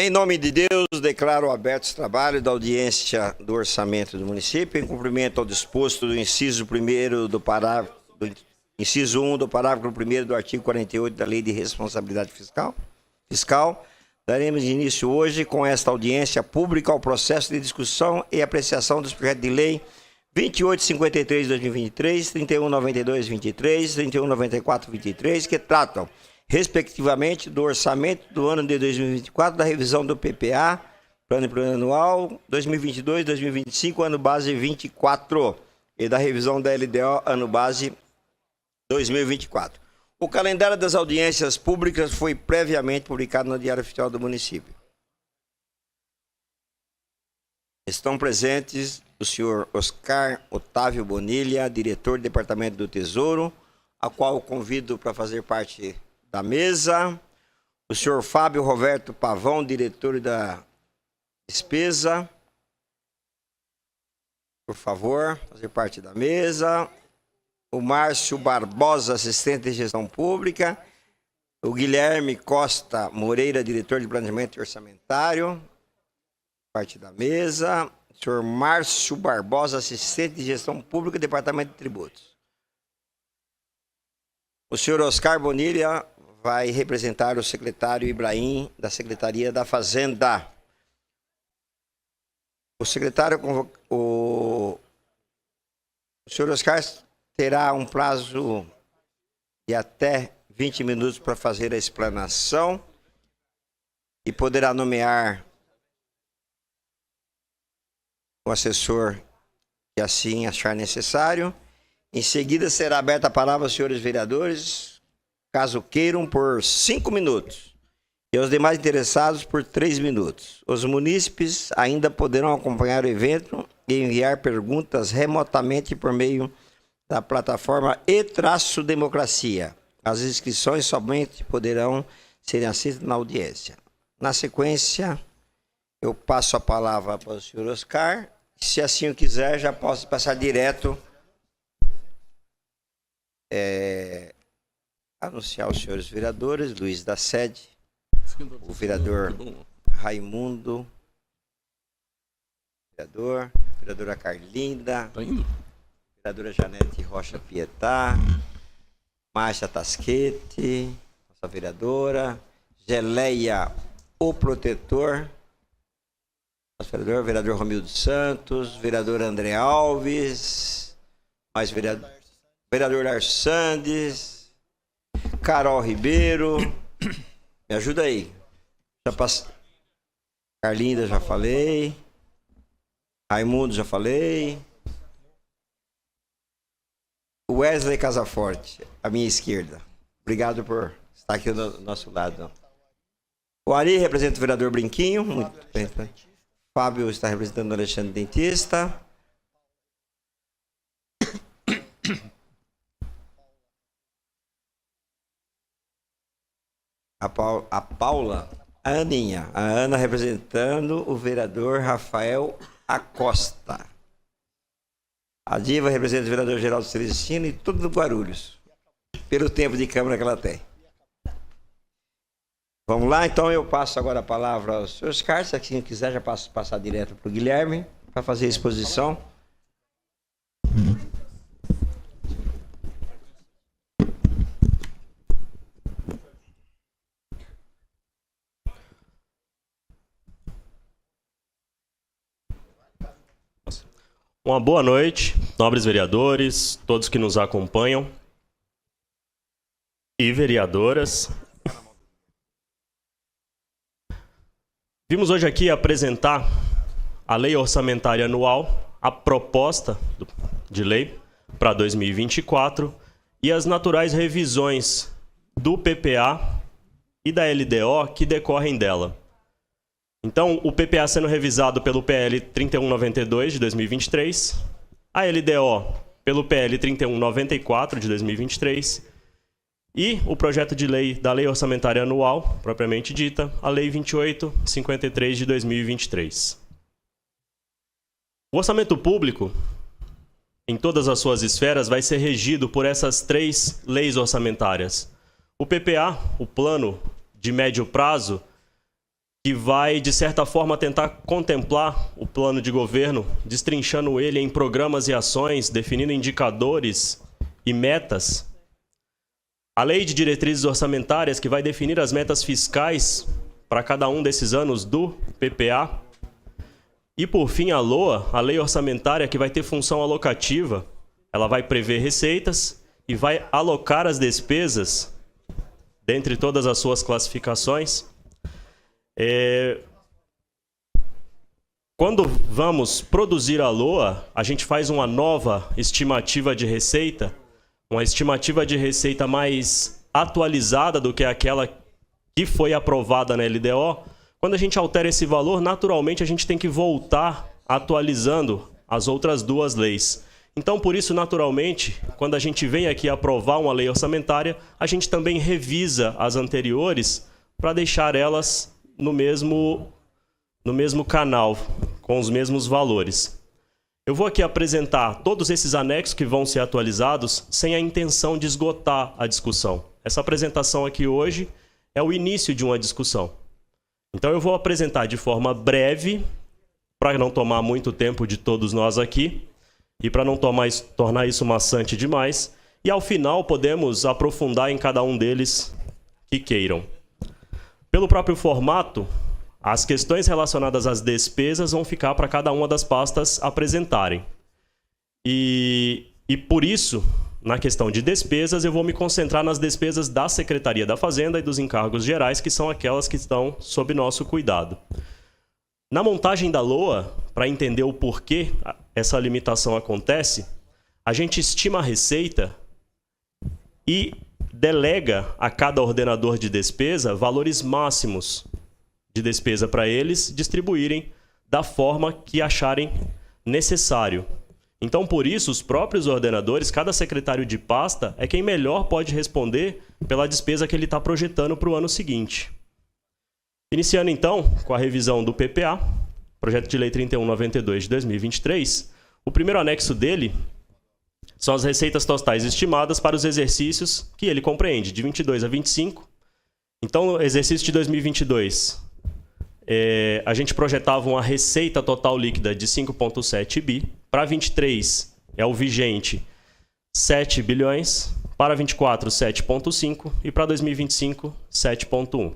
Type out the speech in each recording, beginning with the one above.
Em nome de Deus, declaro abertos os trabalhos da audiência do orçamento do município, em cumprimento ao disposto do inciso 1º do parágrafo, inciso 1 do parágrafo 1º do artigo 48 da Lei de Responsabilidade Fiscal. Daremos início hoje com esta audiência pública ao processo de discussão e apreciação dos projetos de lei 2853/2023, 3192/23, 3194/23, que tratam respectivamente do orçamento do ano de 2024, da revisão do PPA, Plano Plurianual 2022-2025, ano base 24, e da revisão da LDO, ano base 2024. O calendário das audiências públicas foi previamente publicado no Diário Oficial do Município. Estão presentes o senhor Oscar Otávio Bonilha, diretor do Departamento do Tesouro, a qual eu convido para fazer parte da mesa, o senhor Fábio Roberto Pavão, diretor da Despesa, por favor, fazer parte da mesa, o Márcio Barbosa, assistente de gestão pública, o Guilherme Costa Moreira, diretor de planejamento orçamentário, parte da mesa, o senhor Márcio Barbosa, assistente de gestão pública, departamento de tributos. O senhor Oscar Bonilha vai representar o secretário Ibrahim, da Secretaria da Fazenda. O secretário, o senhor Oscar terá um prazo de até 20 minutos para fazer a explanação e poderá nomear o assessor que assim achar necessário. Em seguida, será aberta a palavra aos senhores vereadores, caso queiram, por 5 minutos, e aos demais interessados por 3 minutos. Os munícipes ainda poderão acompanhar o evento e enviar perguntas remotamente por meio da plataforma E-Democracia. As inscrições somente poderão ser aceitas na audiência. Na sequência, eu passo a palavra para o senhor Oscar. Se assim o quiser, já posso passar direto anunciar os senhores vereadores, Luiz da Sede, o vereador Raimundo, vereadora Carlinda, vereadora Janete Rocha Pietá, Márcia Tasquete, nossa vereadora, Geleia, o protetor, nosso vereador Romildo Santos, vereador André Alves, mais vereador Lars Sandes, Carol Ribeiro, me ajuda aí. Carlinda, já falei. Raimundo, já falei. Wesley Casaforte, à minha esquerda. Obrigado por estar aqui do nosso lado. O Ari representa o vereador Brinquinho. Muito bem. Fábio está representando o Alexandre Dentista. A Aninha. A Ana representando o vereador Rafael Acosta. A Diva representa o vereador Geraldo Celestino e tudo do Guarulhos, pelo tempo de Câmara que ela tem. Vamos lá, então eu passo agora a palavra aos senhores Carlos. Se assim quiser, já posso passar direto para o Guilherme para fazer a exposição. Uma boa noite, nobres vereadores, todos que nos acompanham e vereadoras. Vimos hoje aqui apresentar a Lei Orçamentária Anual, a proposta de lei para 2024 e as naturais revisões do PPA e da LDO que decorrem dela. Então, o PPA sendo revisado pelo PL 3192 de 2023, a LDO pelo PL 3194 de 2023 e o projeto de lei da Lei Orçamentária Anual, propriamente dita, a Lei 2853 de 2023. O orçamento público, em todas as suas esferas, vai ser regido por essas 3 leis orçamentárias. O PPA, o Plano de Médio Prazo, que vai, de certa forma, tentar contemplar o plano de governo, destrinchando ele em programas e ações, definindo indicadores e metas. A Lei de Diretrizes Orçamentárias, que vai definir as metas fiscais para cada um desses anos do PPA. E, por fim, a LOA, a Lei Orçamentária, que vai ter função alocativa. Ela vai prever receitas e vai alocar as despesas dentre todas as suas classificações. Quando vamos produzir a LOA, a gente faz uma nova estimativa de receita, uma estimativa de receita mais atualizada do que aquela que foi aprovada na LDO. Quando a gente altera esse valor, naturalmente a gente tem que voltar atualizando as outras duas leis. Então, por isso, naturalmente, quando a gente vem aqui aprovar uma lei orçamentária, a gente também revisa as anteriores para deixar elas no mesmo canal, com os mesmos valores. Eu vou aqui apresentar todos esses anexos que vão ser atualizados sem a intenção de esgotar a discussão. Essa apresentação aqui hoje é o início de uma discussão. Então eu vou apresentar de forma breve, para não tomar muito tempo de todos nós aqui, e para não tornar isso maçante demais, e ao final podemos aprofundar em cada um deles que queiram. Pelo próprio formato, as questões relacionadas às despesas vão ficar para cada uma das pastas apresentarem. E por isso, na questão de despesas, eu vou me concentrar nas despesas da Secretaria da Fazenda e dos encargos gerais, que são aquelas que estão sob nosso cuidado. Na montagem da LOA, para entender o porquê essa limitação acontece, a gente estima a receita e delega a cada ordenador de despesa valores máximos de despesa para eles distribuírem da forma que acharem necessário. Então, por isso, os próprios ordenadores, cada secretário de pasta, é quem melhor pode responder pela despesa que ele está projetando para o ano seguinte. Iniciando, então, com a revisão do PPA, Projeto de Lei 3192 de 2023, o primeiro anexo dele são as receitas totais estimadas para os exercícios que ele compreende, de 22 a 25. Então, no exercício de 2022, a gente projetava uma receita total líquida de 5,7 bi. Para 23 é o vigente 7 bilhões. Para 24, 7,5. E para 2025, 7,1.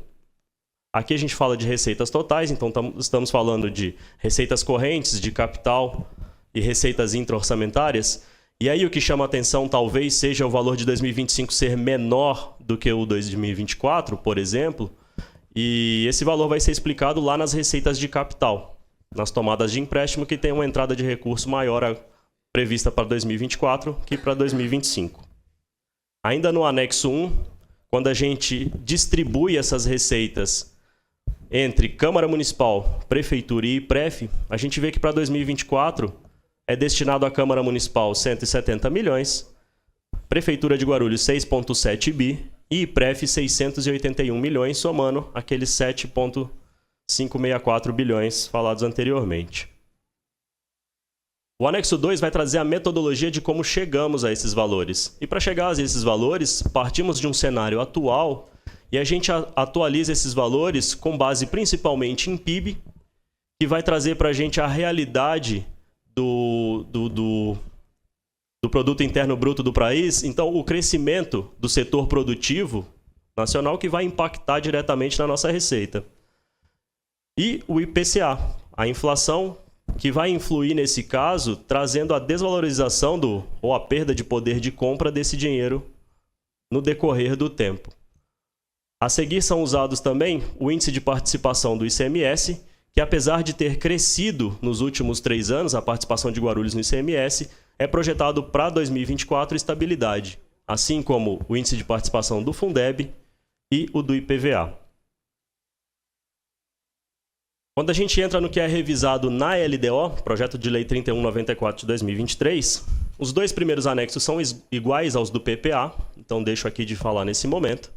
Aqui a gente fala de receitas totais, então estamos falando de receitas correntes, de capital e receitas intra-orçamentárias. E aí o que chama a atenção talvez seja o valor de 2025 ser menor do que o 2024, por exemplo. E esse valor vai ser explicado lá nas receitas de capital, nas tomadas de empréstimo, que tem uma entrada de recurso maior prevista para 2024 que para 2025. Ainda no anexo 1, quando a gente distribui essas receitas entre Câmara Municipal, Prefeitura e IPREF, a gente vê que para 2024 é destinado à Câmara Municipal 170 milhões, Prefeitura de Guarulhos 6,7 bi e IPREF 681 milhões, somando aqueles 7,564 bilhões falados anteriormente. O anexo 2 vai trazer a metodologia de como chegamos a esses valores. E para chegar a esses valores, partimos de um cenário atual e a gente atualiza esses valores com base principalmente em PIB, que vai trazer para a gente a realidade do Produto Interno Bruto do país. Então, o crescimento do setor produtivo nacional que vai impactar diretamente na nossa receita. E o IPCA, a inflação, que vai influir nesse caso, trazendo a desvalorização ou a perda de poder de compra desse dinheiro no decorrer do tempo. A seguir são usados também o índice de participação do ICMS, que apesar de ter crescido nos últimos 3 anos, a participação de Guarulhos no ICMS, é projetado para 2024 estabilidade, assim como o índice de participação do Fundeb e o do IPVA. Quando a gente entra no que é revisado na LDO, Projeto de Lei 3194 de 2023, os 2 primeiros anexos são iguais aos do PPA, então deixo aqui de falar nesse momento.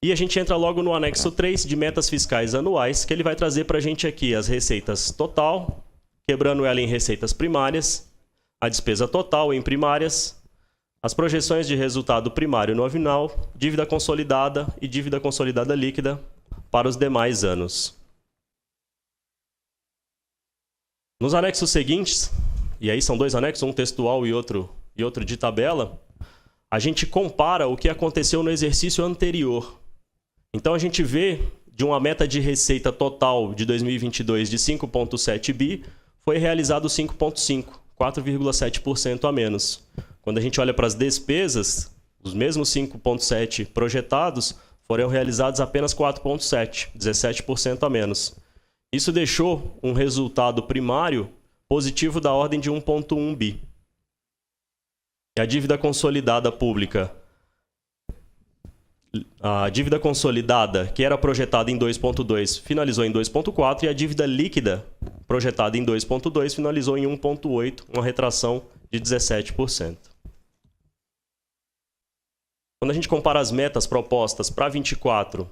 E a gente entra logo no anexo 3 de metas fiscais anuais, que ele vai trazer para a gente aqui as receitas total, quebrando ela em receitas primárias, a despesa total em primárias, as projeções de resultado primário nominal, dívida consolidada e dívida consolidada líquida para os demais anos. Nos anexos seguintes, e aí são dois anexos, um textual e outro de tabela, a gente compara o que aconteceu no exercício anterior. Então a gente vê de uma meta de receita total de 2022 de 5,7 bi, foi realizado 5,5, 4,7% a menos. Quando a gente olha para as despesas, os mesmos 5,7 projetados foram realizados apenas 4,7, 17% a menos. Isso deixou um resultado primário positivo da ordem de 1,1 bi. E a dívida consolidada pública, a dívida consolidada, que era projetada em 2,2, finalizou em 2,4, e a dívida líquida, projetada em 2,2, finalizou em 1,8, uma retração de 17%. Quando a gente compara as metas propostas para 24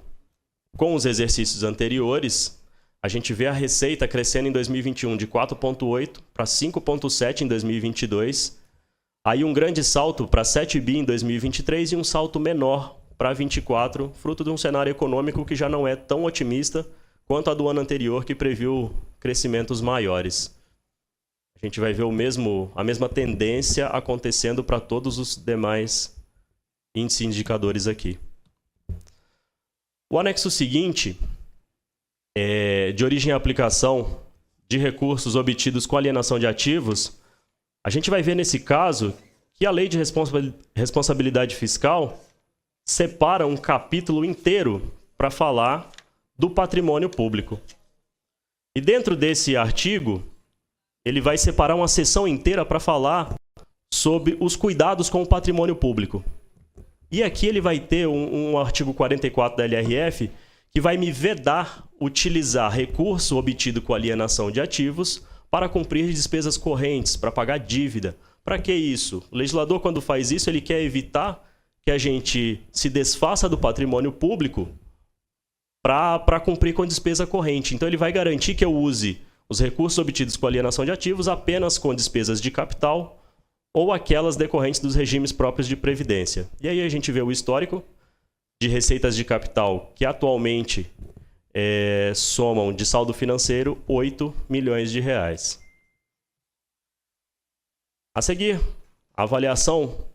com os exercícios anteriores, a gente vê a receita crescendo em 2021 de 4,8 para 5,7 em 2022, aí um grande salto para 7 bi em 2023 e um salto menor para 24, fruto de um cenário econômico que já não é tão otimista quanto a do ano anterior, que previu crescimentos maiores. A gente vai ver a mesma tendência acontecendo para todos os demais índices e indicadores aqui. O anexo seguinte é de origem e aplicação de recursos obtidos com alienação de ativos. A gente vai ver nesse caso que a Lei de Responsabilidade Fiscal separa um capítulo inteiro para falar do patrimônio público. E dentro desse artigo, ele vai separar uma seção inteira para falar sobre os cuidados com o patrimônio público. E aqui ele vai ter um artigo 44 da LRF que vai me vedar utilizar recurso obtido com alienação de ativos para cumprir despesas correntes, para pagar dívida. Para que isso? O legislador, quando faz isso, ele quer evitar que a gente se desfaça do patrimônio público para cumprir com despesa corrente. Então ele vai garantir que eu use os recursos obtidos com alienação de ativos apenas com despesas de capital ou aquelas decorrentes dos regimes próprios de previdência. E aí a gente vê o histórico de receitas de capital, que atualmente somam de saldo financeiro 8 milhões de reais. A seguir, a avaliação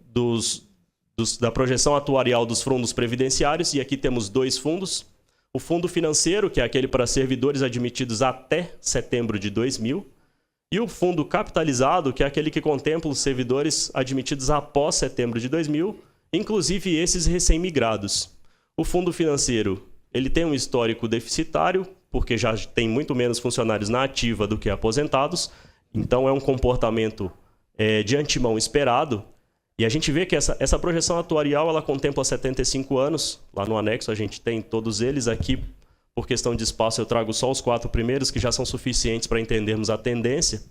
da projeção atuarial dos fundos previdenciários, e aqui temos dois fundos. O fundo financeiro, que é aquele para servidores admitidos até setembro de 2000, e o fundo capitalizado, que é aquele que contempla os servidores admitidos após setembro de 2000, inclusive esses recém-migrados. O fundo financeiro, ele tem um histórico deficitário, porque já tem muito menos funcionários na ativa do que aposentados, então é um comportamento de antemão esperado. E a gente vê que essa projeção atuarial ela contempla 75 anos. Lá no anexo a gente tem todos eles. Aqui, por questão de espaço, eu trago só os 4 primeiros, que já são suficientes para entendermos a tendência.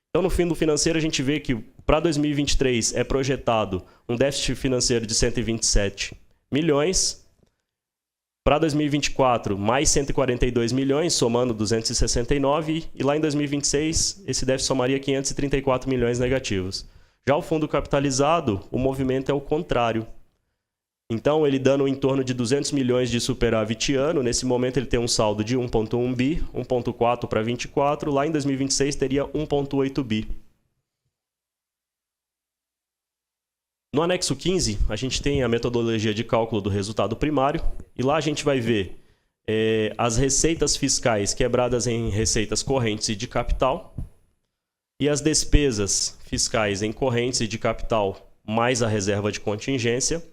Então, no fundo financeiro, a gente vê que para 2023 é projetado um déficit financeiro de 127 milhões. Para 2024, mais 142 milhões, somando 269. E lá em 2026, esse déficit somaria 534 milhões negativos. Já o fundo capitalizado, o movimento é o contrário. Então, ele dando em torno de 200 milhões de superávit ano, nesse momento ele tem um saldo de 1,1 bi, 1,4 para 24, lá em 2026 teria 1,8 bi. No anexo 15, a gente tem a metodologia de cálculo do resultado primário, e lá a gente vai ver as receitas fiscais quebradas em receitas correntes e de capital, e as despesas fiscais em correntes e de capital, mais a reserva de contingência.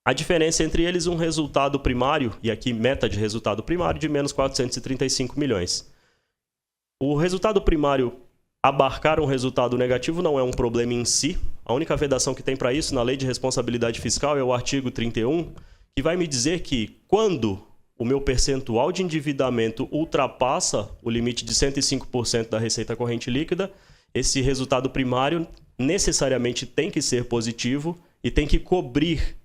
A diferença entre eles, um resultado primário, e aqui meta de resultado primário, de menos 435 milhões. O resultado primário abarcar um resultado negativo não é um problema em si. A única vedação que tem para isso na Lei de Responsabilidade Fiscal é o artigo 31, que vai me dizer que quando o meu percentual de endividamento ultrapassa o limite de 105% da receita corrente líquida, esse resultado primário necessariamente tem que ser positivo e tem que cobrir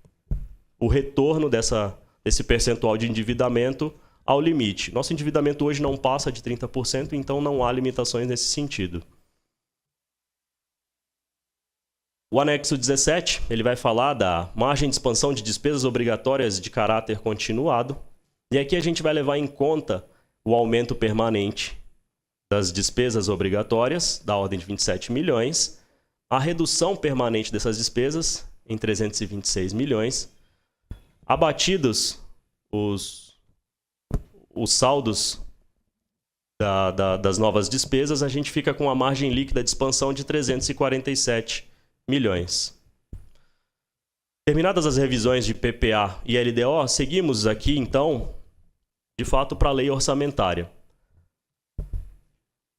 o retorno desse percentual de endividamento ao limite. Nosso endividamento hoje não passa de 30%, então não há limitações nesse sentido. O anexo 17, ele vai falar da margem de expansão de despesas obrigatórias de caráter continuado. E aqui a gente vai levar em conta o aumento permanente das despesas obrigatórias, da ordem de 27 milhões, a redução permanente dessas despesas em 326 milhões, abatidos os saldos das novas despesas, a gente fica com a margem líquida de expansão de 347 milhões. Terminadas as revisões de PPA e LDO, seguimos aqui, então, de fato, para a lei orçamentária.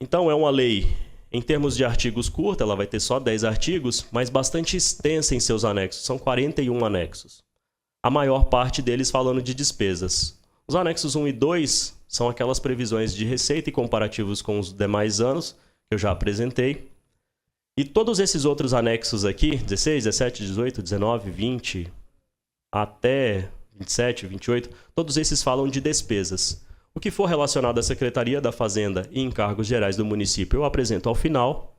Então, é uma lei, em termos de artigos curta, ela vai ter só 10 artigos, mas bastante extensa em seus anexos, são 41 anexos. A maior parte deles falando de despesas. Os anexos 1 e 2 são aquelas previsões de receita e comparativos com os demais anos, que eu já apresentei. E todos esses outros anexos aqui, 16, 17, 18, 19, 20, até 27, 28, todos esses falam de despesas. O que for relacionado à Secretaria da Fazenda e encargos gerais do município eu apresento ao final,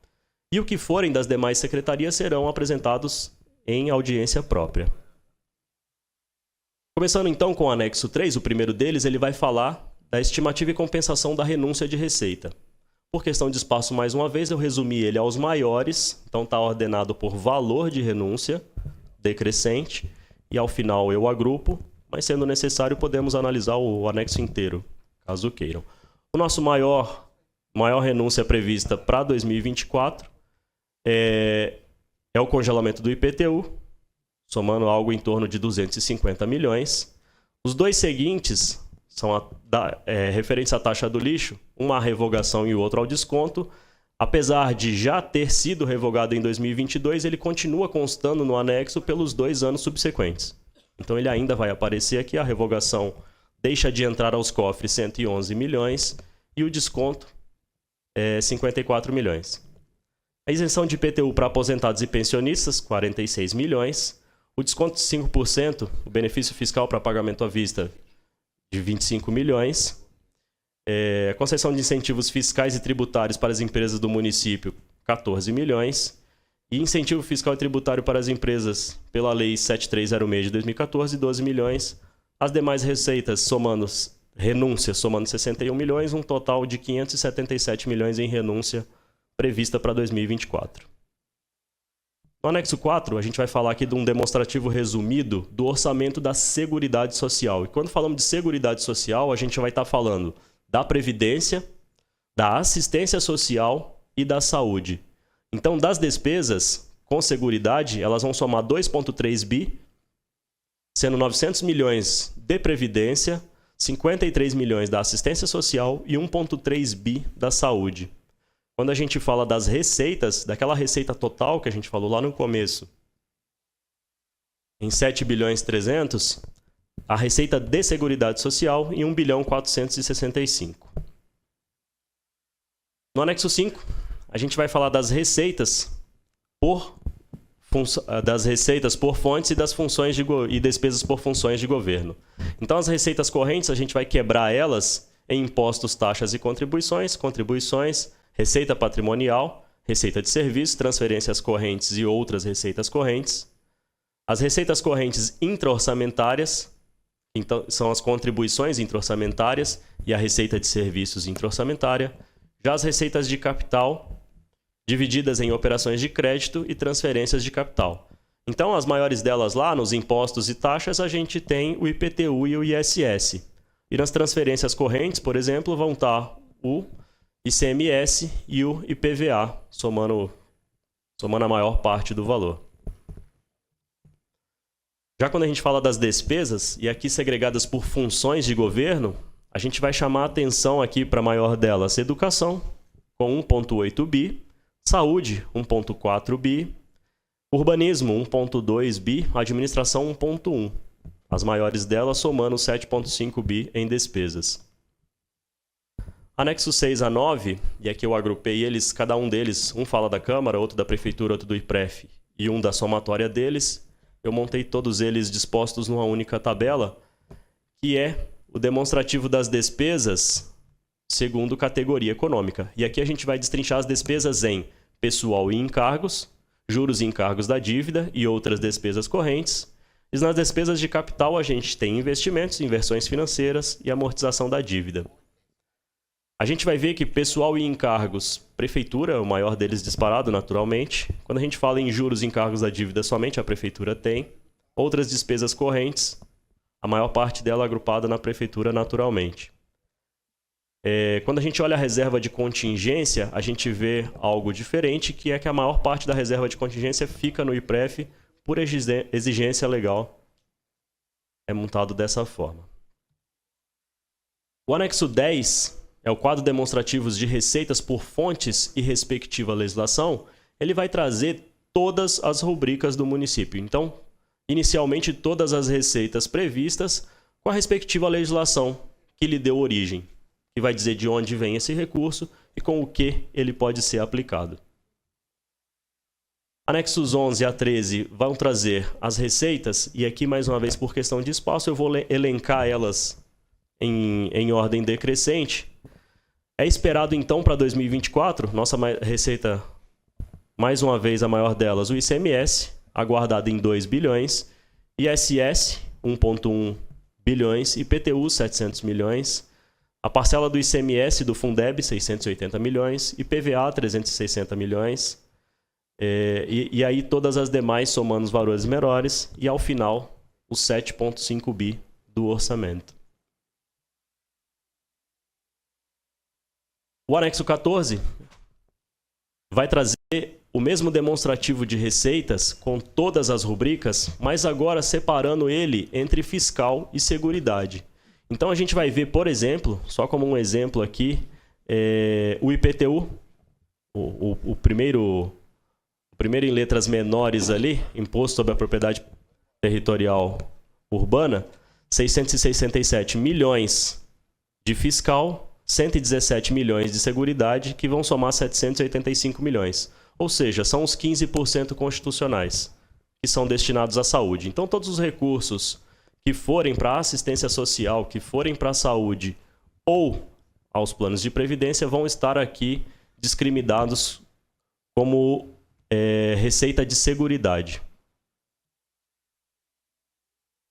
e o que forem das demais secretarias serão apresentados em audiência própria. Começando então com o anexo 3, o primeiro deles, ele vai falar da estimativa e compensação da renúncia de receita. Por questão de espaço, mais uma vez, eu resumi ele aos maiores, então está ordenado por valor de renúncia, decrescente, e ao final eu agrupo, mas sendo necessário podemos analisar o anexo inteiro, caso queiram. O nosso maior renúncia prevista para 2024 é o congelamento do IPTU, somando algo em torno de 250 milhões. Os dois seguintes são referentes à taxa do lixo, uma à revogação e o outro ao desconto. Apesar de já ter sido revogado em 2022, ele continua constando no anexo pelos 2 anos subsequentes. Então ele ainda vai aparecer aqui, a revogação deixa de entrar aos cofres 111 milhões e o desconto é 54 milhões. A isenção de IPTU para aposentados e pensionistas, 46 milhões. O desconto de 5%, o benefício fiscal para pagamento à vista, de 25 milhões. A concessão de incentivos fiscais e tributários para as empresas do município, 14 milhões. E incentivo fiscal e tributário para as empresas pela Lei 7306 de 2014, 12 milhões. As demais receitas, renúncias, somando 61 milhões, um total de 577 milhões em renúncia prevista para 2024. No anexo 4, a gente vai falar aqui de um demonstrativo resumido do orçamento da Seguridade Social. E quando falamos de Seguridade Social, a gente vai estar falando da Previdência, da Assistência Social e da Saúde. Então, das despesas com Seguridade, elas vão somar 2,3 bi, sendo 900 milhões de Previdência, 53 milhões da Assistência Social e 1,3 bi da Saúde. Quando a gente fala das receitas, daquela receita total que a gente falou lá no começo, em 7 bilhões 300, a receita de Seguridade Social em 1 bilhão 465. No anexo 5, a gente vai falar das receitas por fontes e das funções e despesas por funções de governo. Então, as receitas correntes, a gente vai quebrar elas em impostos, taxas e contribuições, receita patrimonial, receita de serviços, transferências correntes e outras receitas correntes. As receitas correntes intra-orçamentárias, então, são as contribuições intra-orçamentárias e a receita de serviços intra-orçamentária. Já as receitas de capital, divididas em operações de crédito e transferências de capital. Então, as maiores delas lá, nos impostos e taxas, a gente tem o IPTU e o ISS. E nas transferências correntes, por exemplo, vão estar o ICMS e o IPVA, somando a maior parte do valor. Já quando a gente fala das despesas, e aqui segregadas por funções de governo, a gente vai chamar a atenção aqui para a maior delas, educação, com 1,8 bi, saúde, 1,4 bi, urbanismo, 1,2 bi, administração, 1,1. As maiores delas somando 7,5 bi em despesas. Anexo 6 a 9, e aqui eu agrupei eles, cada um deles, um fala da Câmara, outro da Prefeitura, outro do IPREF e um da somatória deles. Eu montei todos eles dispostos numa única tabela, que é o demonstrativo das despesas segundo categoria econômica. E aqui a gente vai destrinchar as despesas em pessoal e encargos, juros e encargos da dívida e outras despesas correntes. E nas despesas de capital a gente tem investimentos, inversões financeiras e amortização da dívida. A gente vai ver que pessoal e encargos, prefeitura, o maior deles disparado naturalmente. Quando a gente fala em juros e encargos da dívida, somente a prefeitura tem. Outras despesas correntes, a maior parte dela agrupada na prefeitura naturalmente. Quando a gente olha a reserva de contingência, a gente vê algo diferente, que é que a maior parte da reserva de contingência fica no IPREF por exigência legal. É montado dessa forma. O anexo 10 é o quadro demonstrativo de receitas por fontes e respectiva legislação. Ele vai trazer todas as rubricas do município. Então, inicialmente, todas as receitas previstas com a respectiva legislação que lhe deu origem, que vai dizer de onde vem esse recurso e com o que ele pode ser aplicado. Anexos 11 a 13 vão trazer as receitas, e aqui, mais uma vez, por questão de espaço, eu vou elencar elas em ordem decrescente. É esperado, então, para 2024, nossa receita, mais uma vez, a maior delas, o ICMS, aguardado em 2 bilhões, ISS, 1,1 bilhões, IPTU, 700 milhões, a parcela do ICMS do Fundeb, 680 milhões, IPVA, 360 milhões, e aí todas as demais somando os valores menores, e ao final, os 7,5 bi do orçamento. O anexo 14 vai trazer o mesmo demonstrativo de receitas com todas as rubricas, mas agora separando ele entre fiscal e seguridade. Então a gente vai ver, por exemplo, só como um exemplo aqui, o IPTU, o primeiro em letras menores ali, Imposto sobre a Propriedade Territorial Urbana, 667 milhões de fiscal, 117 milhões de seguridade, que vão somar 785 milhões. Ou seja, são os 15% constitucionais que são destinados à saúde. Então, todos os recursos que forem para a assistência social, que forem para a saúde ou aos planos de previdência, vão estar aqui discriminados como receita de seguridade.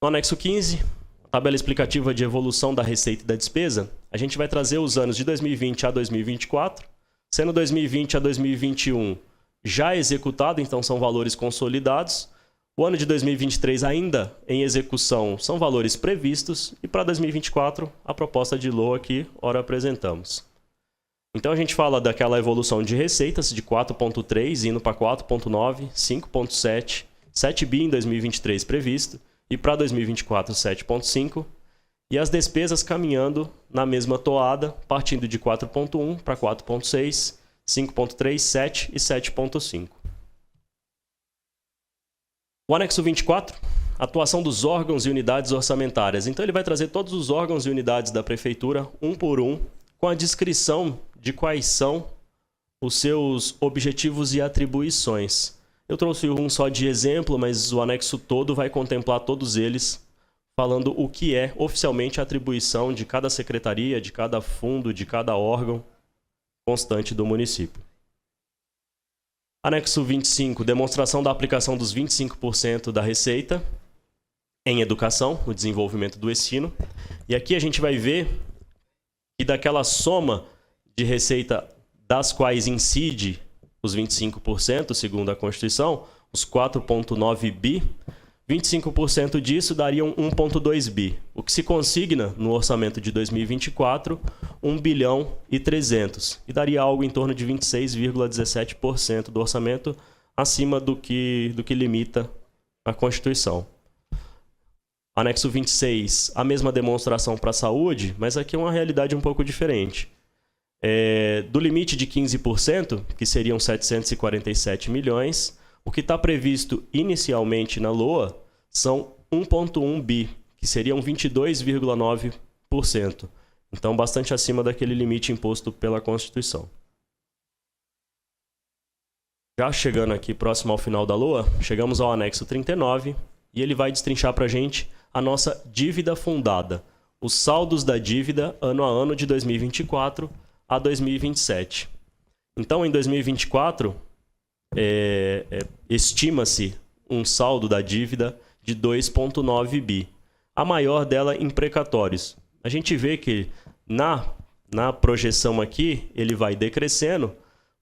No anexo 15, tabela explicativa de evolução da receita e da despesa, a gente vai trazer os anos de 2020 a 2024, sendo 2020 a 2021 já executado, então são valores consolidados. O ano de 2023 ainda em execução são valores previstos, e para 2024 a proposta de LOA que ora apresentamos. Então a gente fala daquela evolução de receitas de 4,3 indo para 4,9, 5,7, 7 bi em 2023 previsto, e para 2024 7,5, e as despesas caminhando na mesma toada, partindo de 4,1 para 4,6, 5,3, 7 e 7,5. O anexo 24, atuação dos órgãos e unidades orçamentárias. Então ele vai trazer todos os órgãos e unidades da prefeitura, um por um, com a descrição de quais são os seus objetivos e atribuições. Eu trouxe um só de exemplo, mas o anexo todo vai contemplar todos eles, falando o que é oficialmente a atribuição de cada secretaria, de cada fundo, de cada órgão constante do município. Anexo 25, demonstração da aplicação dos 25% da receita em educação, o desenvolvimento do ensino. E aqui a gente vai ver que daquela soma de receita das quais incide os 25%, segundo a Constituição, os 4,9 bi, 25% disso dariam 1,2 bi, o que se consigna no orçamento de 2024, 1 bilhão e 300, e daria algo em torno de 26,17% do orçamento, acima do que limita a Constituição. Anexo 26, a mesma demonstração para a saúde, mas aqui é uma realidade um pouco diferente. Do limite de 15%, que seriam 747 milhões, o que está previsto inicialmente na LOA são 1,1 bi, que seriam 22,9%. Então, bastante acima daquele limite imposto pela Constituição. Já chegando aqui próximo ao final da LOA, chegamos ao anexo 39, e ele vai destrinchar para a gente a nossa dívida fundada, os saldos da dívida ano a ano de 2024 a 2027. Então, em 2024, estima-se um saldo da dívida de 2,9 bi. A maior dela em precatórios. A gente vê que na na projeção aqui, ele vai decrescendo,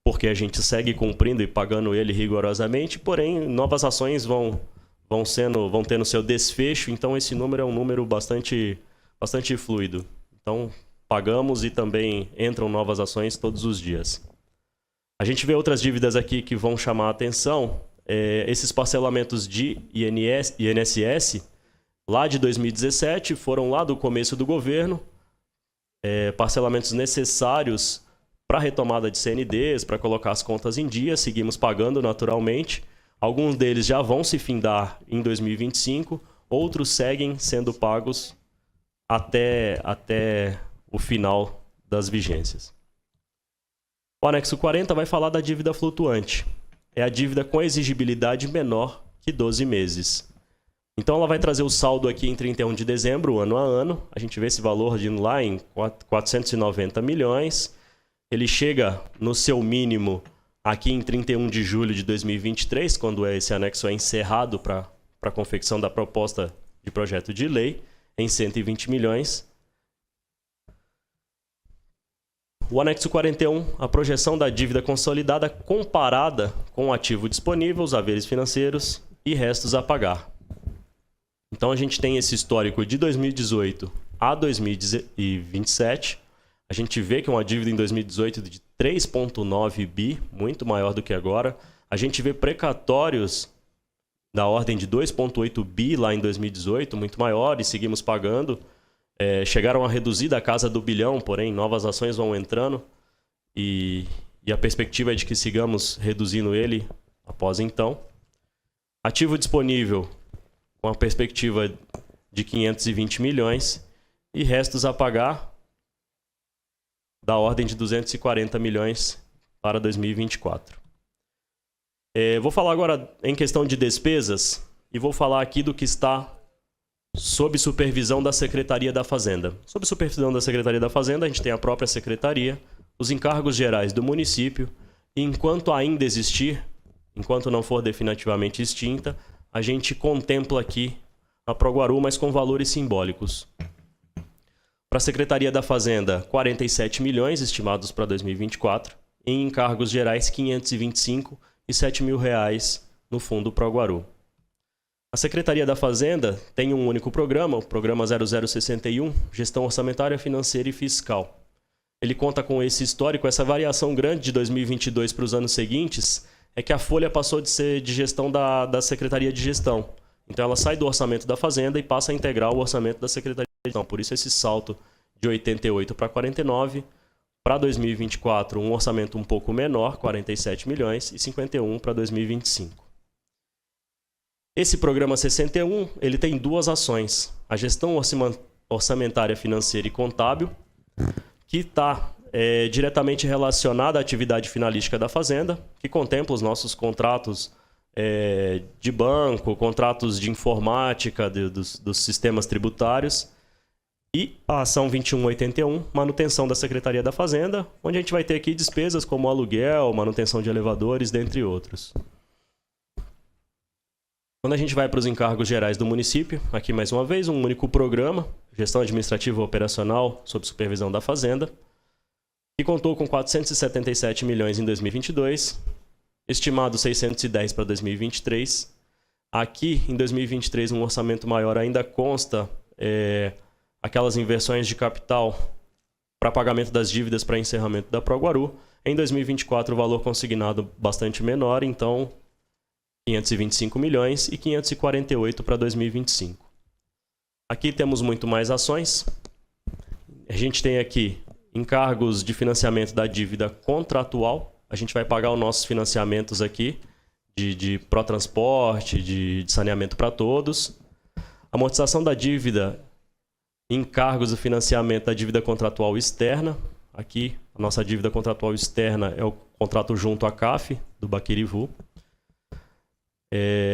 porque a gente segue cumprindo e pagando ele rigorosamente, porém, novas ações vão tendo seu desfecho, então esse número é um número bastante fluido. Então, pagamos e também entram novas ações todos os dias. A gente vê outras dívidas aqui que vão chamar a atenção. Esses parcelamentos de INSS, lá de 2017, foram lá do começo do governo, parcelamentos necessários para a retomada de CNDs, para colocar as contas em dia, seguimos pagando naturalmente. Alguns deles já vão se findar em 2025, outros seguem sendo pagos até o final das vigências. O anexo 40 vai falar da dívida flutuante. É a dívida com exigibilidade menor que 12 meses. Então ela vai trazer o saldo aqui em 31 de dezembro, ano a ano. A gente vê esse valor indo lá em 490 milhões. Ele chega no seu mínimo aqui em 31 de julho de 2023, quando esse anexo é encerrado para a confecção da proposta de projeto de lei, em 120 milhões. O anexo 41, a projeção da dívida consolidada comparada com o ativo disponível, os haveres financeiros e restos a pagar. Então a gente tem esse histórico de 2018 a 2027. A gente vê que é uma dívida em 2018 de 3,9 bi, muito maior do que agora. A gente vê precatórios da ordem de 2,8 bi lá em 2018, muito maior, e seguimos pagando. Chegaram a reduzir da casa do bilhão, porém novas ações vão entrando e a perspectiva é de que sigamos reduzindo ele após então. Ativo disponível com a perspectiva de 520 milhões e restos a pagar da ordem de 240 milhões para 2024. Vou falar agora em questão de despesas e vou falar aqui do que está sob supervisão da Secretaria da Fazenda. Sob supervisão da Secretaria da Fazenda, a gente tem a própria Secretaria, os encargos gerais do município, e enquanto ainda existir, enquanto não for definitivamente extinta, a gente contempla aqui a Proguaru, mas com valores simbólicos. Para a Secretaria da Fazenda, 47 milhões estimados para 2024, em encargos gerais 525 e 7 mil reais no Fundo Proguaru. A Secretaria da Fazenda tem um único programa, o Programa 0061, Gestão Orçamentária, Financeira e Fiscal. Ele conta com esse histórico, essa variação grande de 2022 para os anos seguintes, é que a folha passou de ser de gestão da Secretaria de Gestão. Então ela sai do orçamento da Fazenda e passa a integrar o orçamento da Secretaria de Gestão. Por isso esse salto de 88 para 49. Para 2024, um orçamento um pouco menor, 47 milhões, e 51 para 2025. Esse programa 61, ele tem duas ações. A gestão orçamentária, financeira e contábil, que está diretamente relacionada à atividade finalística da Fazenda, que contempla os nossos contratos de banco, contratos de informática dos sistemas tributários, e a ação 2181, manutenção da Secretaria da Fazenda, onde a gente vai ter aqui despesas como aluguel, manutenção de elevadores, dentre outros. Quando a gente vai para os encargos gerais do município, aqui mais uma vez, um único programa, gestão administrativa operacional sob supervisão da Fazenda, que contou com 477 milhões em 2022, estimado 610 para 2023. Aqui, em 2023, um orçamento maior ainda consta aquelas inversões de capital para pagamento das dívidas para encerramento da Proguaru. Em 2024, o valor consignado bastante menor, então 525 milhões e 548 para 2025. Aqui temos muito mais ações. A gente tem aqui encargos de financiamento da dívida contratual. A gente vai pagar os nossos financiamentos aqui de pró-transporte, de saneamento para todos. Amortização da dívida, encargos do financiamento da dívida contratual externa. Aqui, a nossa dívida contratual externa é o contrato junto à CAF, do Baquirivu.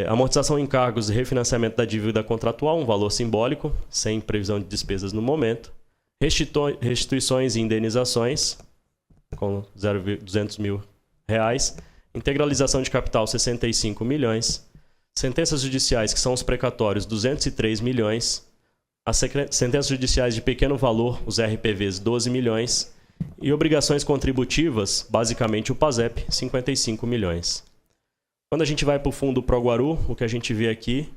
Amortização em encargos e refinanciamento da dívida contratual, um valor simbólico, sem previsão de despesas no momento. Restituições e indenizações, com 200 mil reais. Integralização de capital, 65 milhões. Sentenças judiciais, que são os precatórios, 203 milhões. As sentenças judiciais de pequeno valor, os RPVs, 12 milhões. E obrigações contributivas, basicamente o PASEP, 55 milhões. Quando a gente vai para o fundo Proguaru, o que a gente vê aqui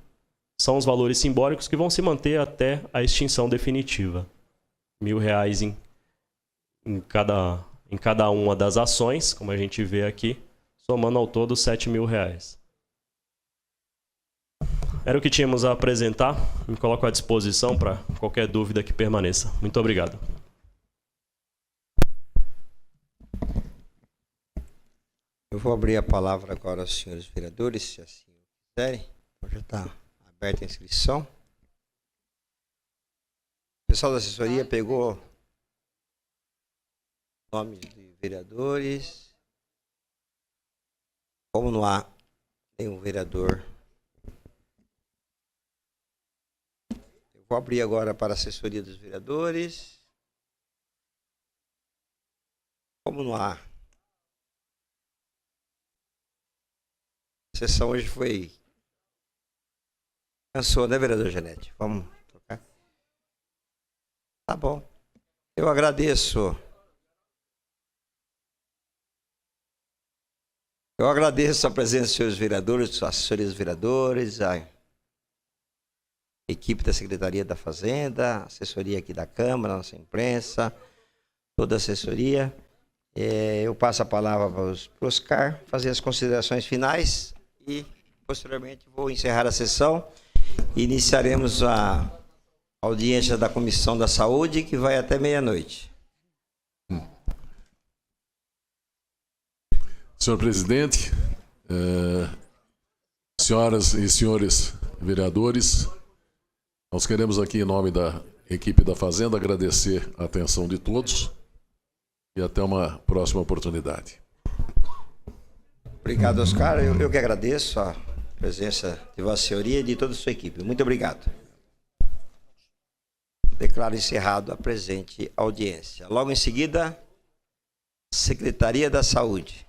são os valores simbólicos que vão se manter até a extinção definitiva. R$ 1.000 em cada uma das ações, como a gente vê aqui, somando ao todo R$ 7.000. Era o que tínhamos a apresentar. Me coloco à disposição para qualquer dúvida que permaneça. Muito obrigado. Eu vou abrir a palavra agora aos senhores vereadores, se assim quiserem. Já está aberta a inscrição. O pessoal da assessoria pegou nomes de vereadores. Como não há nenhum vereador, eu vou abrir agora para a assessoria dos vereadores. Como não há. A sessão hoje foi... Cansou, né, vereador Janete? Vamos trocar? Tá bom. Eu agradeço. Eu agradeço a presença dos senhores vereadores, a assessoria dos vereadores, a equipe da Secretaria da Fazenda, a assessoria aqui da Câmara, a nossa imprensa, toda a assessoria. Eu passo a palavra para o Oscar fazer as considerações finais e, posteriormente, vou encerrar a sessão e iniciaremos a audiência da Comissão da Saúde, que vai até meia-noite. Senhor presidente, senhoras e senhores vereadores, nós queremos aqui, em nome da equipe da Fazenda, agradecer a atenção de todos e até uma próxima oportunidade. Obrigado, Oscar. Eu que agradeço a presença de Vossa Senhoria e de toda a sua equipe. Muito obrigado. Declaro encerrado a presente audiência. Logo em seguida, Secretaria da Saúde.